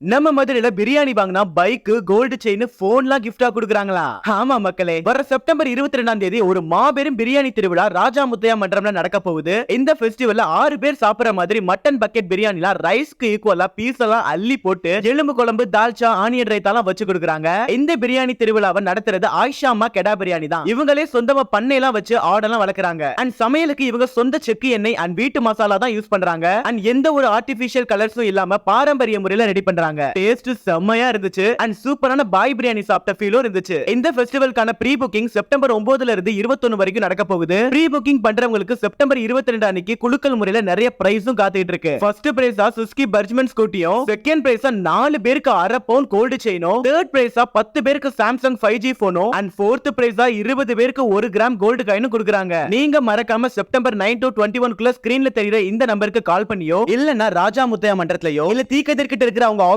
நம்ம மதுரையில பிரியாணி வாங்கினா பைக், கோல்டு செயின், போன்லாம் கிஃப்டா குடுக்குறாங்களா? ஆமா மக்களே, வர செப்டம்பர் 22ஆம் தேதி ஒரு மாபெரும் பிரியாணி திருவிழா ராஜா முத்தையா மன்றம்ல நடக்க போகுது. இந்த ஃபெஸ்டிவல்ல 6 பேர் சாப்பிடுற மாதிரி மட்டன் பக்கெட் பிரியாணிலாம் ரைஸ்க்கு ஈக்குவலா பீஸ் எல்லாம் அள்ளி போட்டு எலும்பு குழம்பு, தால்ச்சா, ஆனியன் ரைத்தாலாம் வச்சு கொடுக்குறாங்க. இந்த பிரியாணி திருவிழாவை நடத்துறது ஆயிஷா அம்மா கெடா பிரியாணி தான். இவங்களே சொந்தமா பண்ணையெல்லாம் வச்சு ஆடெல்லாம் வளர்க்குறாங்க. அண்ட் சமையலுக்கு இவங்க சொந்த செக்கு எண்ணெய் அண்ட் வீட்டு மசாலா தான் யூஸ் பண்றாங்க. அண்ட் எந்த ஒரு ஆர்டிபிஷியல் கலர்ஸும் இல்லாம பாரம்பரிய முறையில ரெடி பண்றாங்க. டேஸ்ட் செம்மையா இருந்துச்சு அண்ட் சூப்பரான பாய் பிரியாணி சாப்பிட்ட ஃபீலும் இருந்துச்சு. இந்த ஃபெஸ்டிவலுக்கான ப்ரீ புக்கிங் செப்டம்பர் 9ல இருந்து 21 வரைக்கும் நடக்க போகுது. ப்ரீ புக்கிங் பண்றவங்களுக்கு செப்டம்பர் 22 அன்னைக்கு குலுக்கல் முறையில நிறைய பிரைஸும் காத்துட்டு இருக்கு. ஃபர்ஸ்ட் பிரைஸா சுஸ்கி பர்ஜ்மன் ஸ்கூட்டியும், செகண்ட் பிரைஸா 4 பேருக்கு 1/2 பவுன் கோல்டு செயினும், தேர்ட் பிரைஸா 10 பேருக்கு சாம்சங் 5G போனும் அண்ட் ஃபோர்த் பிரைஸா 20 பேருக்கு 1 கிராம் கோல்டு காயினும் கொடுக்குறாங்க. நீங்க மறக்காம செப்டம்பர் 9 to 21 குள்ள ஸ்கிரீன்ல தெரியுற இந்த நம்பருக்கு கால் பண்ணியோ இல்லனா ராஜா முத்தையா மன்றத்திலயோ இல்ல தீக்கதிர்கிட்ட இருக்கிற அவங்க